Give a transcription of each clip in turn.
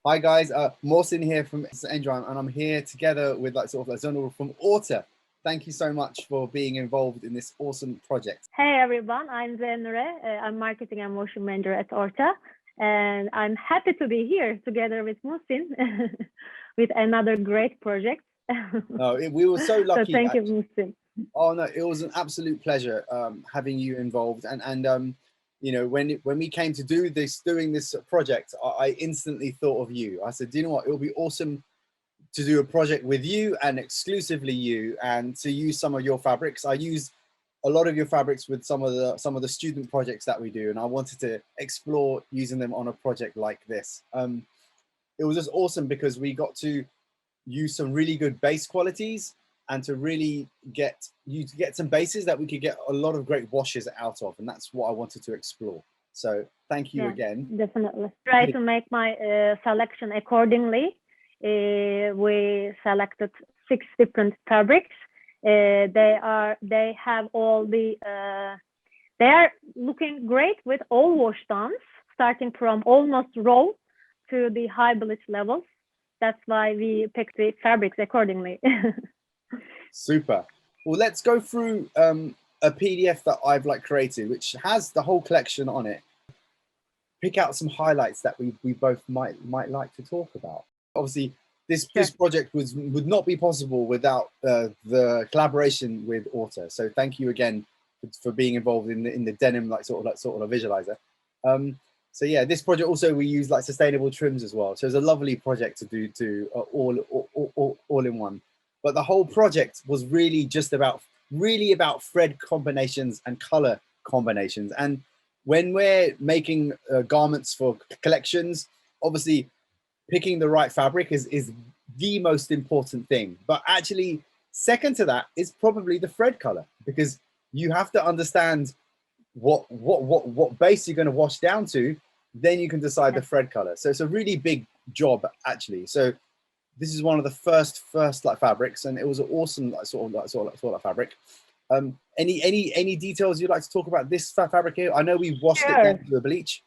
Hi guys, Mohsin here from ENDRIME, and I'm here together with Zonal from Orta. Thank you so much for being involved in this awesome project. Hey everyone, I'm Zenure. I'm marketing and motion manager at Orta, and I'm happy to be here together with Musin with another great project. No, we were so So lucky. thank you, Musin. Oh no, it was an absolute pleasure having you involved, and you know, when we came to doing this project, I instantly thought of you. I said, do you know what? It will be awesome to do a project with you and exclusively you, and to use some of your fabrics. I use a lot of your fabrics with some of the student projects that we do, and I wanted to explore using them on a project like this. It was just awesome because we got to use some really good base qualities and to really get some bases that we could get a lot of great washes out of, and that's what I wanted to explore. So thank you Yeah, again. definitely. Try to make my selection accordingly. We selected 6 different fabrics. They have all the they are looking great with all wash downs, starting from almost raw to the high bleach levels. That's why we picked the fabrics accordingly. Super. Well, let's go through a PDF that I've created, which has the whole collection on it. Pick out some highlights that we both might like to talk about. Obviously, this project would not be possible without the collaboration with Orta. So thank you again for being involved in the denim sort of visualizer. So yeah, this project also we use sustainable trims as well. So it's a lovely project to do all in one. But the whole project was really just about thread combinations and color combinations. And when we're making garments for collections, obviously picking the right fabric is the most important thing. But actually, second to that is probably the thread color, because you have to understand what base you're going to wash down to, then you can decide the thread color. So it's a really big job actually. So this is one of the first fabrics, and it was an awesome sort of fabric. Any details you'd like to talk about this fabric here? I know we washed it down to a bleach.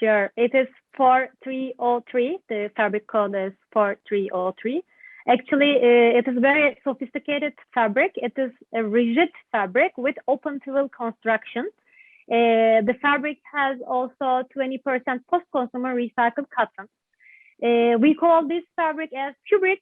Sure, it is 4303. The fabric code is 4303. Actually, it is very sophisticated fabric. It is a rigid fabric with open twill construction. The fabric has also 20% post-consumer recycled cotton. We call this fabric as Kubrick,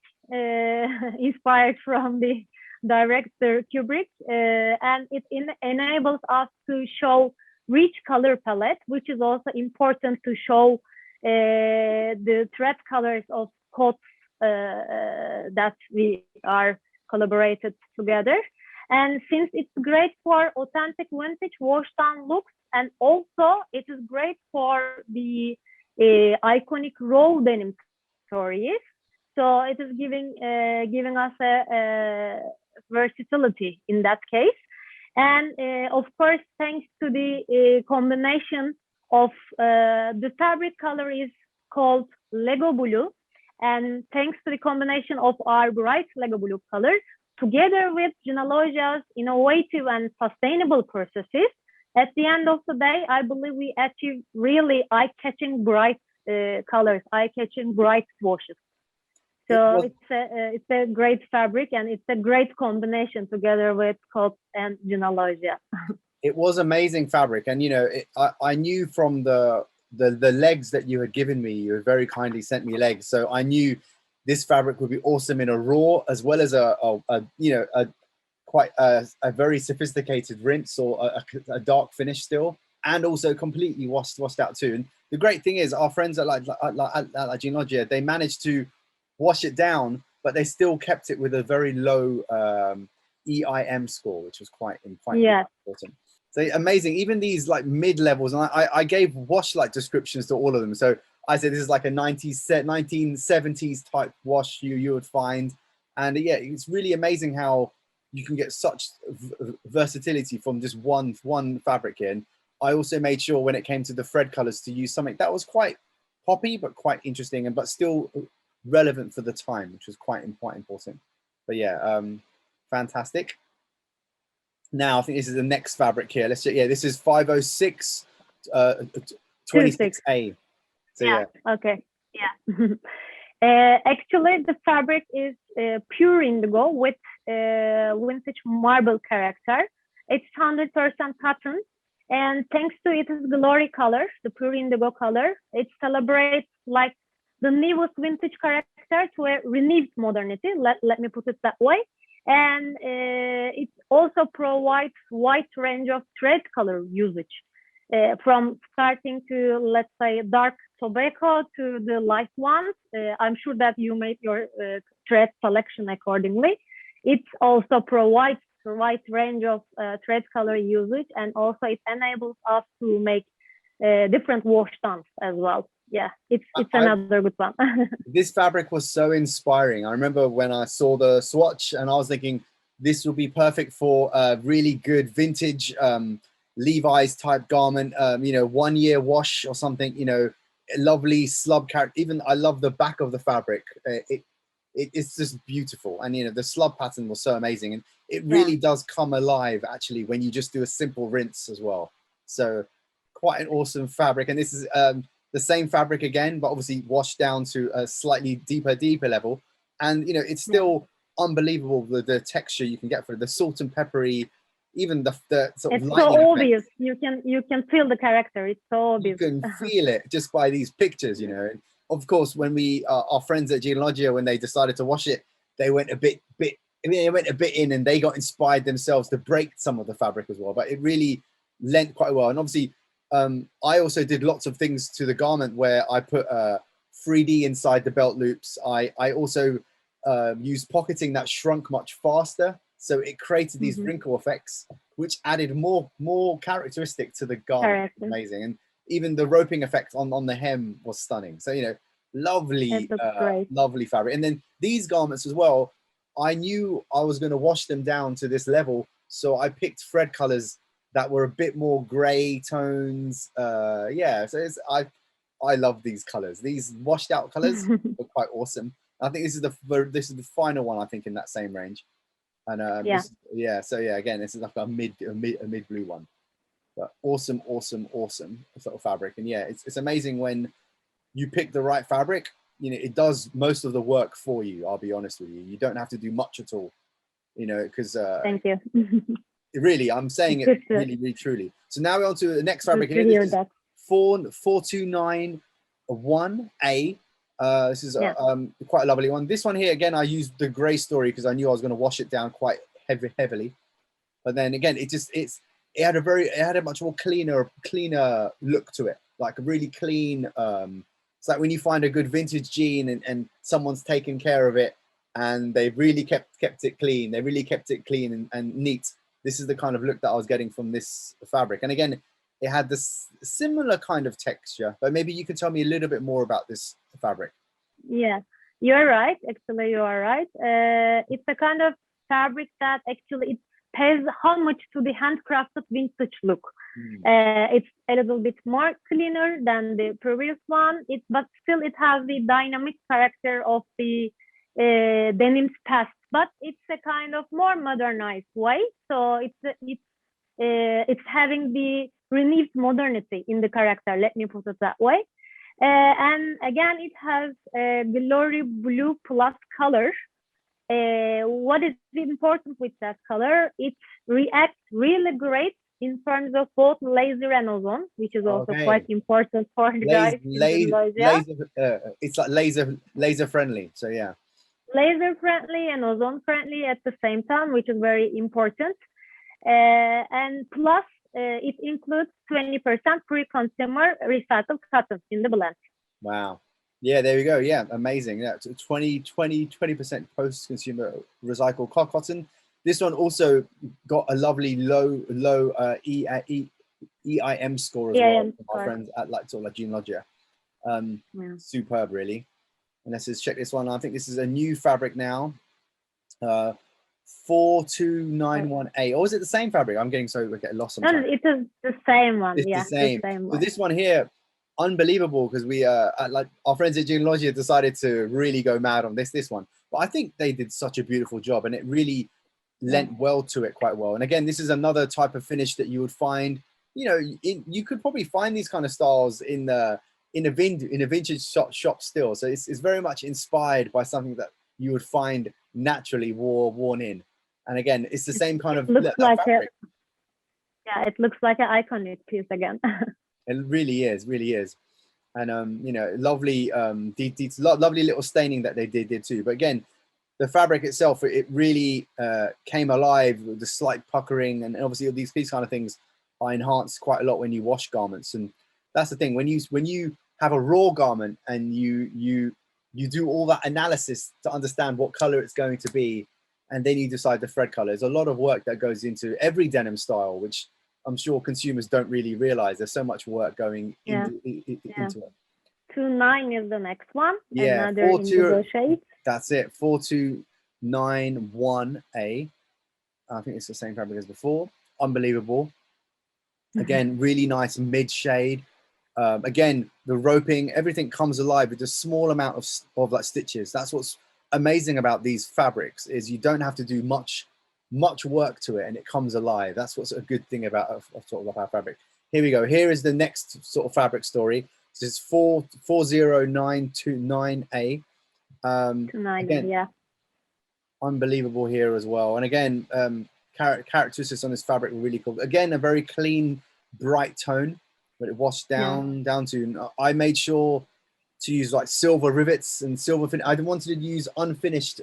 inspired from the director Kubrick, and it enables us to show rich color palette, which is also important to show the thread colors of coats that we are collaborated together. And since it's great for authentic vintage wash down looks, and also it is great for the iconic raw denim stories, so it is giving us a versatility in that case. And of course, thanks to the combination of the fabric color is called Lego blue, and thanks to the combination of our bright Lego blue color together with Jeanologia's innovative and sustainable processes, at the end of the day, I believe we achieve really eye-catching bright colors, eye-catching bright washes. So it's a great fabric, and it's a great combination together with Coats and Jeanologia. It was amazing fabric, and I knew from the legs that you had given me, you had very kindly sent me legs, so I knew this fabric would be awesome in a raw as well as a very sophisticated rinse or a dark finish still, and also completely washed out too. And the great thing is, our friends at Jeanologia, they managed to wash it down, but they still kept it with a very low EIM score, which was quite important. So amazing. Even these mid levels, and I gave wash descriptions to all of them. So I said this is like a 1970s type wash you would find, and yeah, it's really amazing how you can get such versatility from just one fabric in. I also made sure when it came to the thread colors to use something that was quite poppy but quite interesting, but still relevant for the time, which was quite important. But yeah, fantastic. Now I think this is the next fabric here. Let's check. Yeah, this is 506 26A. So yeah. Okay. Yeah. Actually, the fabric is pure indigo with vintage marble character. It's 100% cotton, and thanks to its glory color, the pure indigo color, it celebrates like the newest vintage character to a renewed modernity. Let me put it that way. And it also provides wide range of thread color usage, from starting to, let's say, dark tobacco to the light ones. I'm sure that you made your thread selection accordingly. It also provides a wide range of thread color usage, and also it enables us to make different wash downs as well. Yeah, it's another good one. This fabric was so inspiring. I remember when I saw the swatch and I was thinking this will be perfect for a really good vintage Levi's type garment, you know, 1 year wash or something, you know, a lovely slub character. Even I love the back of the fabric. It's just beautiful. And, you know, the slub pattern was so amazing. And it really does come alive actually when you just do a simple rinse as well. So quite an awesome fabric. And this is the same fabric again, but obviously washed down to a slightly deeper level. And, you know, it's still unbelievable the texture you can get for it. The salt and peppery, even the sort of it's lightning so effect. obvious. You can feel the character. It's so obvious. You can feel it just by these pictures, you know. Of course, when we our friends at Jeanologia, when they decided to wash it, they went a bit in, and they got inspired themselves to break some of the fabric as well. But it really lent quite well. And obviously, I also did lots of things to the garment where I put 3D inside the belt loops. I also used pocketing that shrunk much faster, so it created these wrinkle effects, which added more characteristic to the garment. Amazing. And even the roping effect on the hem was stunning. So, you know, lovely lovely fabric. And then these garments as well, I knew I was going to wash them down to this level, so I picked thread colors that were a bit more gray tones. Yeah, so I love these colors. These washed out colors were quite awesome. I think this is the final one, I think, in that same range. And so again, this is like a mid blue one. But awesome sort of fabric. And yeah, it's amazing when you pick the right fabric. You know, it does most of the work for you. I'll be honest with you. You don't have to do much at all. You know, because thank you. Really, I'm saying it really truly. So now we're on to the next fabric here. This is 4291A. This is quite a lovely one. This one here, again, I used the gray story because I knew I was going to wash it down quite heavily. But then again, it had a much more cleaner look to it, like a really clean. It's like when you find a good vintage jean and someone's taken care of it and they've really kept it clean. They really kept it clean and neat. This is the kind of look that I was getting from this fabric. And again, it had this similar kind of texture, but maybe you can tell me a little bit more about this fabric. Yeah, you're right. Actually, you are right. It's a kind of fabric that actually it pays homage to the handcrafted vintage look. It's a little bit more cleaner than the previous one. But still it has the dynamic character of the denim's past. But it's a kind of more modernized way. So it's having the renewed modernity in the character. Let me put it that way. And again, it has a glory blue plus color. What is important with that color? It reacts really great in terms of both laser and ozone, which is also quite important for the guys. It's like laser friendly. So yeah. Laser friendly and ozone friendly at the same time, which is very important. And plus, it includes 20% pre-consumer recycled cotton in the blend. Wow. Yeah, there we go. Yeah, amazing. Yeah, 20% post-consumer recycled cotton. This one also got a lovely low EIM score as well from our friends at Jeanologia. Superb, really. And let's just check this one. I think this is a new fabric now. 4291A. Or is it the same fabric? I'm getting lost sometimes. No, it is the same one. It's the same one. So this one here, unbelievable, because we like our friends at Jeanologia decided to really go mad on this one. But I think they did such a beautiful job, and it really lent well to it quite well. And again, this is another type of finish that you would find, you know, you could probably find these kind of styles in the in a vintage shop still. So it's very much inspired by something that you would find naturally worn in. And again, it's the same kind of fabric. Yeah, it looks like an iconic piece again. It really is, really is. And you know, lovely lovely little staining that they did too. But again, the fabric itself, it really came alive with the slight puckering, and obviously these kind of things are enhanced quite a lot when you wash garments. And that's the thing, when you have a raw garment and you do all that analysis to understand what color it's going to be, and then you decide the thread color. There's a lot of work that goes into every denim style, which I'm sure consumers don't really realize. There's so much work going into it. 29 is the next one. Yeah, another indigo shade. That's it, 4291A. I think it's the same fabric as before. Unbelievable. Again, really nice mid shade. Again, the roping, everything comes alive with a small amount of like stitches. That's what's amazing about these fabrics, is you don't have to do much work to it, and it comes alive. That's what's a good thing about our fabric. Here we go. Here is the next sort of fabric story. This is 40929A. Again, yeah, unbelievable here as well. And again, characteristics on this fabric were really cool. Again, a very clean, bright tone, but it washed down to. I made sure to use like silver rivets and silver. I wanted to use unfinished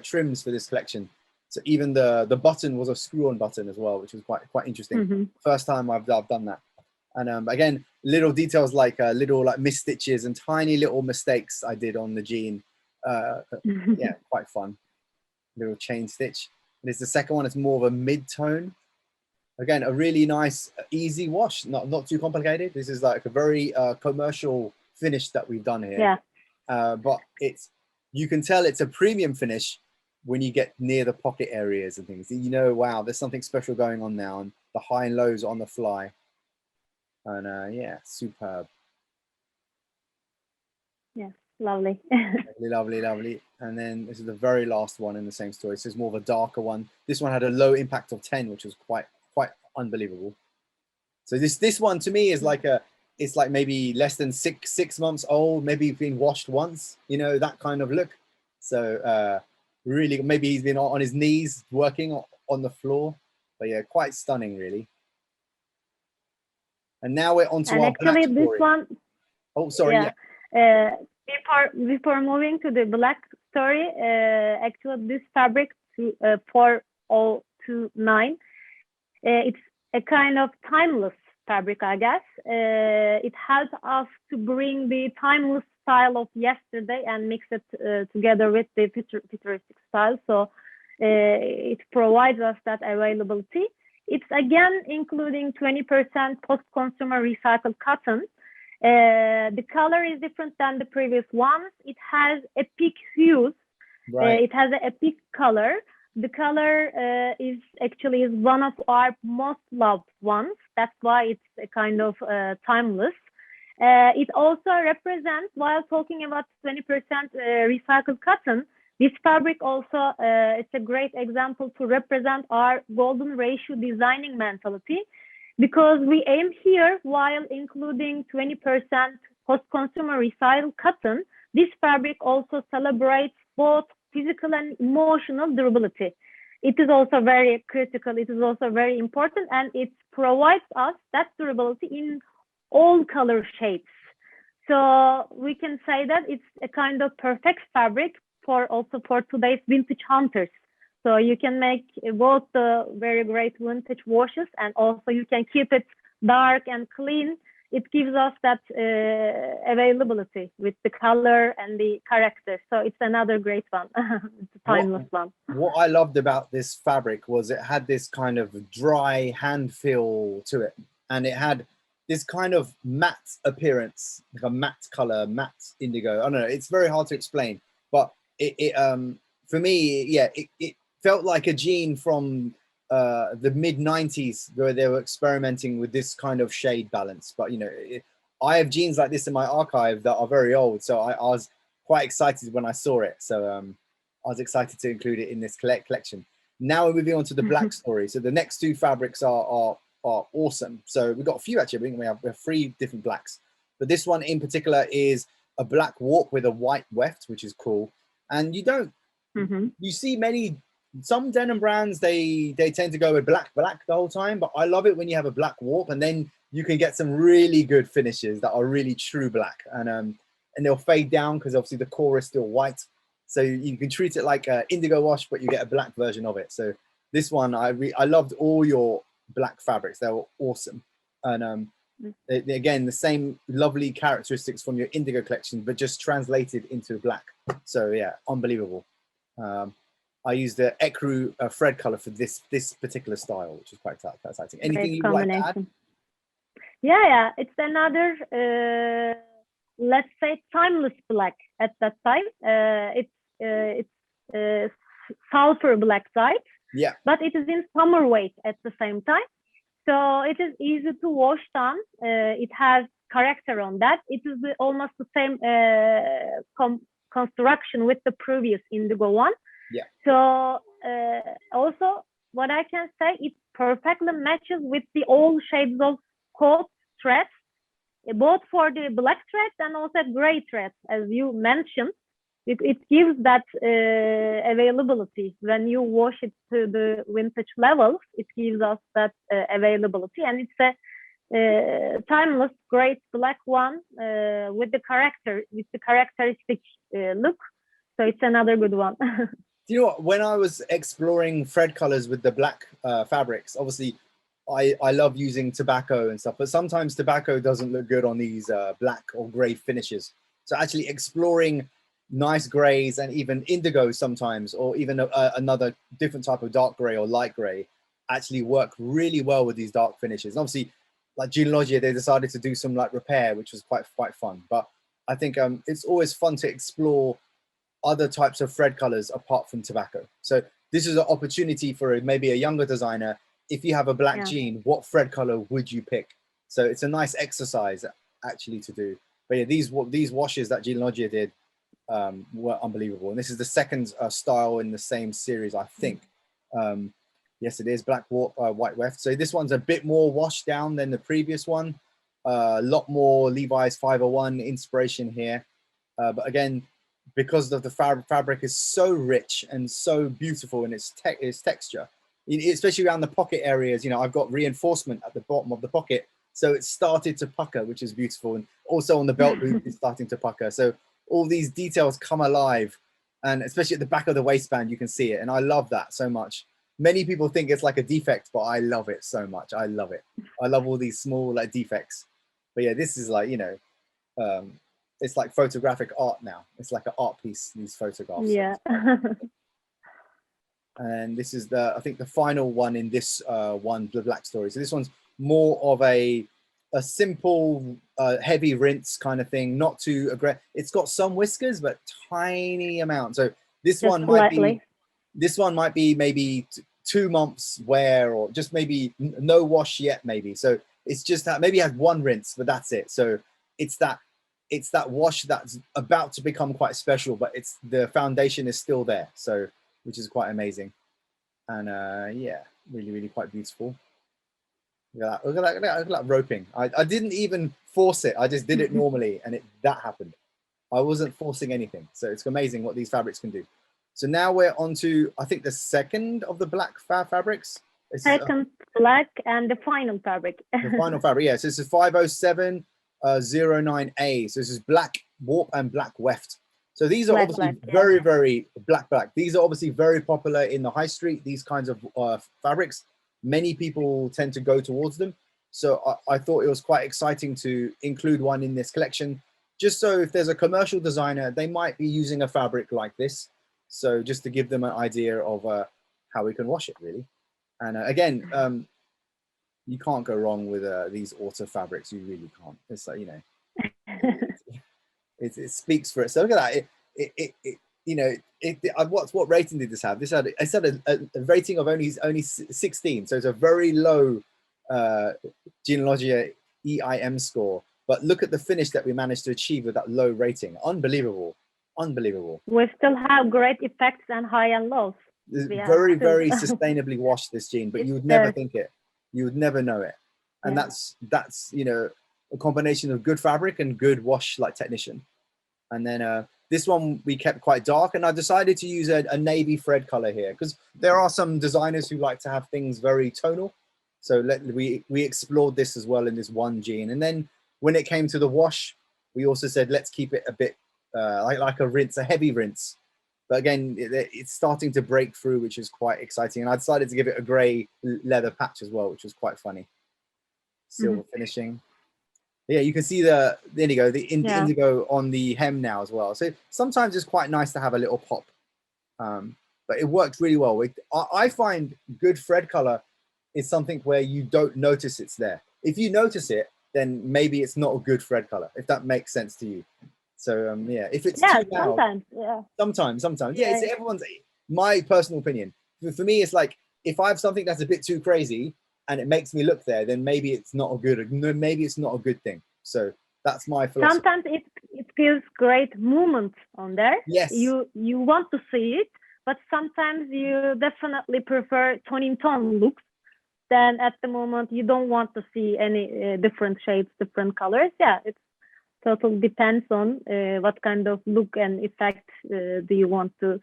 trims for this collection. So even the button was a screw-on button as well, which was quite interesting. First time I've done that. And again, little details like little like missed stitches and tiny little mistakes I did on the jean. Yeah, quite fun. Little chain stitch. There's the second one. It's more of a mid-tone. Again, a really nice, easy wash. Not too complicated. This is like a very commercial finish that we've done here. Yeah. But you can tell it's a premium finish when you get near the pocket areas and things. You know, wow, there's something special going on now, and the high and lows on the fly. And yeah, superb. Yeah, lovely. lovely. And then this is the very last one in the same story. This is more of a darker one. This one had a low impact of 10, which was quite unbelievable. So this one to me is like it's like maybe less than six months old, maybe been washed once, you know, that kind of look. So really, maybe he's been on his knees working on the floor. But yeah, quite stunning, really. And now we're on to our actually black this story. one. Oh, sorry. Yeah. Before moving to the black story, actually this fabric 4029, it's a kind of timeless fabric, I guess. It helps us to bring the timeless style of yesterday and mix it together with the futuristic style. So it provides us that availability. It's again including 20% post-consumer recycled cotton. The color is different than the previous ones. It has epic hues. Right. It has an epic color. The color is one of our most loved ones. That's why it's a kind of timeless. It also represents, while talking about 20% recycled cotton, this fabric also it's a great example to represent our golden ratio designing mentality, because we aim here, while including 20% post-consumer recycled cotton, this fabric also celebrates both physical and emotional durability. It is also very critical, it is also very important, and it provides us that durability in all color shades. So we can say that it's a kind of perfect fabric for today's vintage hunters. So you can make both the very great vintage washes, and also you can keep it dark and clean. It gives us that availability with the color and the character. So it's another great one. It's a timeless one. What I loved about this fabric was it had this kind of dry hand feel to it, and it had this kind of matte appearance, like a matte color, matte indigo. I don't know. It's very hard to explain, but it for me, yeah, it felt like a jean from the mid 90s, where they were experimenting with this kind of shade balance. But you know, I have jeans like this in my archive that are very old, so I was quite excited when I saw it. So I was excited to include it in this collection. Now we're moving on to the black story. So the next two fabrics are awesome. So we've got a few actually. We have 3 different blacks. But this one in particular is a black warp with a white weft, which is cool. And you don't, you see some denim brands, they tend to go with black the whole time, but I love it when you have a black warp, and then you can get some really good finishes that are really true black, and they'll fade down because obviously the core is still white. So you can treat it like an indigo wash, but you get a black version of it. So this one, I loved all your black fabrics. They were awesome. And again, the same lovely characteristics from your indigo collection, but just translated into black. So yeah, unbelievable. I used the ecru thread color for this particular style, which is quite exciting. Anything you'd like to add? Yeah, it's another, let's say, timeless black at that time. It's sulfur black type. Yeah. But it is in summer weight at the same time. So it is easy to wash down. It has character on that. It is almost the same construction with the previous indigo one. Yeah. So also what I can say, it perfectly matches with the all shades of coat threads, both for the black threads and also gray threads, as you mentioned. It gives that availability. When you wash it to the vintage levels, it gives us that availability, and it's a timeless, great black one with the characteristic look. So it's another good one. Do you know what? When I was exploring thread colors with the black fabrics, obviously I love using tobacco and stuff, but sometimes tobacco doesn't look good on these black or gray finishes. So actually exploring nice grays and even indigo sometimes, or even another different type of dark gray or light gray, actually work really well with these dark finishes. And obviously, like Jeanologia, they decided to do some like repair, which was quite fun. But I think it's always fun to explore other types of thread colors apart from tobacco. So this is an opportunity for maybe a younger designer. If you have a black jean, what thread color would you pick? So it's a nice exercise actually to do. But yeah, these washes that Jeanologia did were unbelievable. And this is the second style in the same series, I think. Yes, it is black white weft. So this one's a bit more washed down than the previous one. A lot more Levi's 501 inspiration here. But again, because of the fabric is so rich and so beautiful in its texture, especially around the pocket areas, you know, I've got reinforcement at the bottom of the pocket. So it started to pucker, which is beautiful. And also on the belt loop, it's starting to pucker. So all these details come alive, and especially at the back of the waistband, you can see it. And I love that so much. Many people think it's like a defect, but I love it so much. I love it. I love all these small like defects. But yeah, this is like, you know, it's like photographic art now. It's like an art piece, these photographs. Yeah. And this is I think the final one in this one, the black story. So this one's more of a simple heavy rinse kind of thing, not too aggressive. It's got some whiskers, but tiny amount. So this one might be maybe 2 months wear, or just maybe no wash yet, maybe. So it's just that maybe it has one rinse, but that's it. So it's that wash that's about to become quite special, but the foundation is still there. So which is quite amazing. And yeah, really quite beautiful. Look at that roping. I didn't even force it. I just did it normally, and that happened. I wasn't forcing anything. So it's amazing what these fabrics can do. So now we're on to, I think, the second of the black fabrics. Second black and the final fabric. The final fabric, yeah. So this is 50709A. So this is black warp and black weft. So these are obviously very black. These are obviously very popular in the high street, these kinds of fabrics. Many people tend to go towards them. So I thought it was quite exciting to include one in this collection, just so if there's a commercial designer, they might be using a fabric like this. So just to give them an idea of how we can wash it, really. And again, you can't go wrong with these Orta fabrics. You really can't. It's like, you know, it speaks for it. So look at that. What rating did this have? This had a rating of only 16. So it's a very low Jeanologia EIM score. But look at the finish that we managed to achieve with that low rating. Unbelievable. We still have great effects and high and lows. Very sustainably washed, this jean, but you would never think it. You would never know it. And that's you know, a combination of good fabric and good wash like technician. And then this one we kept quite dark, and I decided to use a navy thread color here because there are some designers who like to have things very tonal. So we explored this as well in this one jean. And then when it came to the wash, we also said, let's keep it a bit like a rinse, a heavy rinse. But again, it's starting to break through, which is quite exciting. And I decided to give it a gray leather patch as well, which was quite funny. Silver finishing. Yeah, you can see the indigo, the indigo on the hem now as well. So sometimes it's quite nice to have a little pop. But it worked really well. I find good thread color is something where you don't notice it's there. If you notice it, then maybe it's not a good thread color, if that makes sense to you. So yeah, if it's too loud, sometimes, yeah, it's everyone's, my personal opinion. For me, it's like if I have something that's a bit too crazy and it makes me look there, then maybe it's not a good thing. So that's my philosophy. Sometimes it gives great movement on there. Yes, you want to see it, but sometimes you definitely prefer tone looks. Then at the moment you don't want to see any different shades, different colors. Yeah, it's totally depends on what kind of look and effect do you want to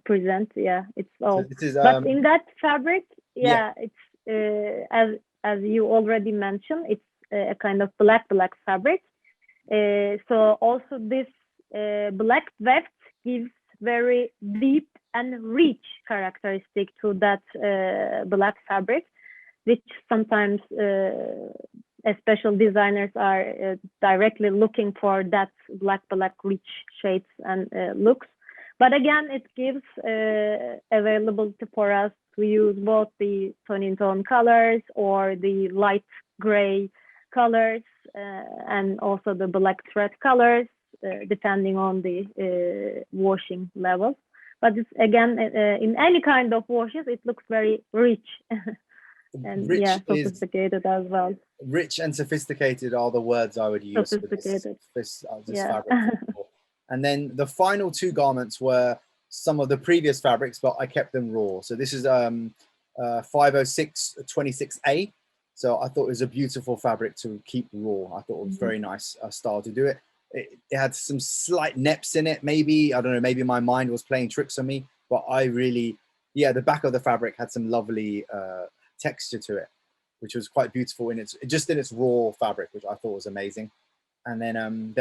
present. Yeah, it's all. So but in that fabric, it's as you already mentioned, it's a kind of black fabric. So also this black weft gives very deep and rich characteristic to that black fabric, which sometimes special designers are directly looking for that black rich shades and looks. But again, it gives availability for us to use both the tone colors or the light gray colors and also the black thread colors, depending on the washing levels. But it's, again, in any kind of washes, it looks very rich. And rich, sophisticated as well. Rich and sophisticated are the words I would use for this fabric. And then the final two garments were some of the previous fabrics, but I kept them raw. So this is 506 26A. So I thought it was a beautiful fabric to keep raw. I thought it was very nice style to do it. It had some slight neps in it. Maybe, I don't know, maybe my mind was playing tricks on me, but I really, the back of the fabric had some lovely texture to it, which was quite beautiful in its raw fabric, which I thought was amazing. And then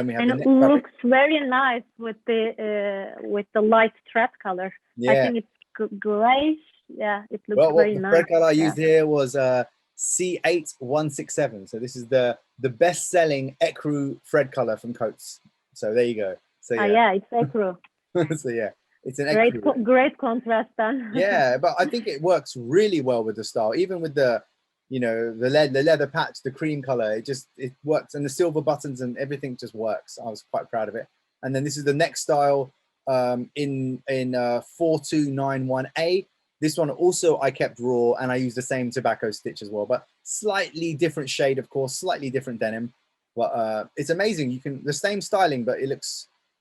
we have the neck fabric. Looks very nice with the light thread color. Yeah. I think it's grayish. Yeah, it looks very nice. The thread color I used here was C8167. So this is the best-selling ecru thread color from Coats. So there you go. So yeah, it's ecru. So yeah, it's an ecru. Great contrast then. Yeah, but I think it works really well with the style, even with the the leather patch, the cream color. It works, and the silver buttons and everything just works. I was quite proud of it. And then this is the neck style in 4291A. This one also I kept raw, and I used the same tobacco stitch as well, but slightly different shade, of course, slightly different denim. But it's amazing. You can the same styling, but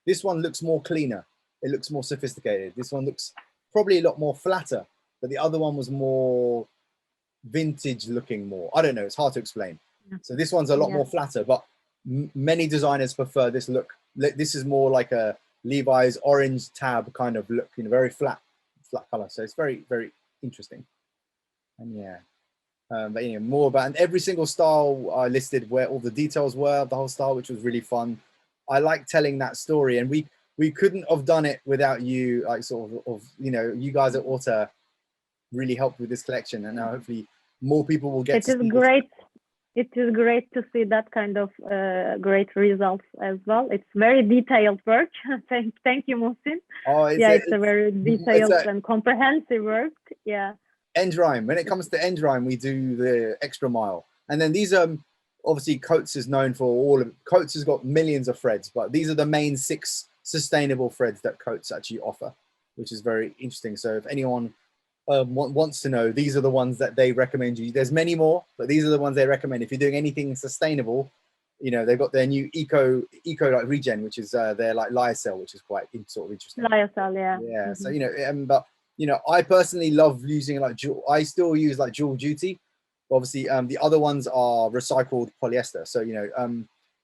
this one looks more cleaner. It looks more sophisticated. This one looks probably a lot more flatter, but the other one was more vintage looking more. I don't know. It's hard to explain. So this one's a lot more flatter, but many designers prefer this look. This is more like a Levi's orange tab kind of look, very flat color. So it's very, very interesting. And yeah, but more about, and every single style I listed where all the details were of the whole style, which was really fun. I like telling that story, and we couldn't have done it without you, like sort of you guys at Orta really helped with this collection, and now hopefully more people will get. It is great. It is great to see that kind of great results as well. It's very detailed work. Thank you, Muhsin. Oh, it's a very detailed and comprehensive work. Yeah. ENDRIME. When it comes to ENDRIME, we do the extra mile. And then these obviously Coats is known for all of Coats has got millions of threads, but these are the main 6 sustainable threads that Coats actually offer, which is very interesting. So if anyone wants to know, these are the ones that they recommend you. There's many more, but these are the ones they recommend. If you're doing anything sustainable, they've got their new eco like regen, which is their like lyocell, which is quite sort of interesting. Lyocell, yeah. Yeah. So but I personally love using like I still use like dual duty. Obviously, the other ones are recycled polyester. So,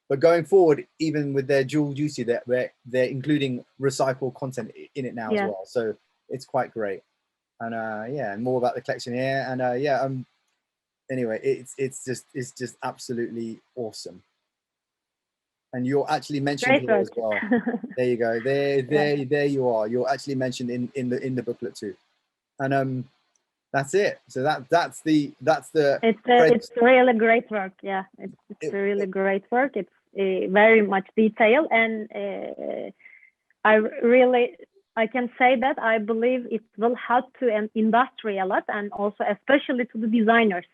but going forward, even with their dual duty, they're including recycled content in it now as well. So it's quite great. And yeah, and more about the collection here. And yeah, anyway, it's just absolutely awesome. And you're actually mentioned here as well. There you go. There you are. You're actually mentioned in the booklet too. And that's it. So that's the it's really great work. Yeah, it's really great work. It's very much detailed, and I can say that I believe it will help to an industry a lot, and also especially to the designers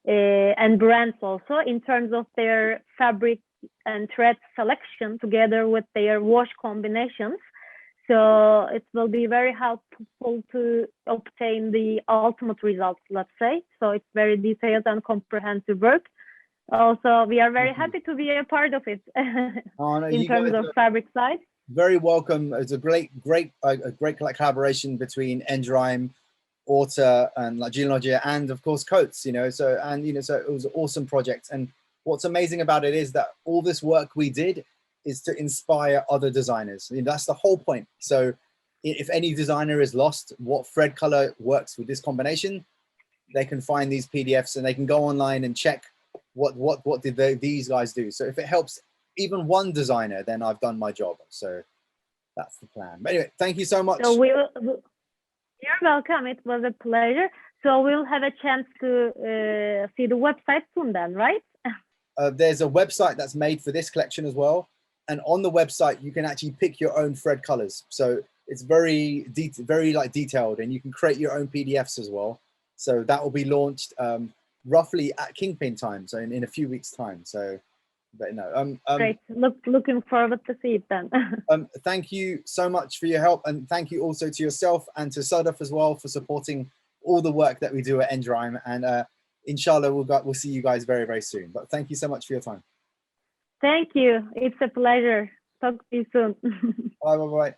and brands also, in terms of their fabric and thread selection together with their wash combinations. So it will be very helpful to obtain the ultimate results, let's say. So it's very detailed and comprehensive work. Also, we are very happy to be a part of it in terms of fabric side. Very welcome. It's a great collaboration between ENDRIME, Orta, and Jeanologia, and of course Coats. So it was an awesome project. And what's amazing about it is that all this work we did is to inspire other designers. That's the whole point. So if any designer is lost what thread color works with this combination, they can find these PDFs and they can go online and check what did these guys do. So if it helps even one designer, then I've done my job. So that's the plan. But anyway, thank you so much. So you're welcome. It was a pleasure. So we'll have a chance to see the website soon then, right? There's a website that's made for this collection as well. And on the website, you can actually pick your own thread colors. So it's very detailed, and you can create your own PDFs as well. So that will be launched roughly at Kingpin time. So in a few weeks time. So, but no. Great. Looking forward to see it then. Thank you so much for your help. And thank you also to yourself and to Sadaf as well for supporting all the work that we do at ENDRIME. And inshallah, we'll see you guys very, very soon. But thank you so much for your time. Thank you. It's a pleasure. Talk to you soon. Bye.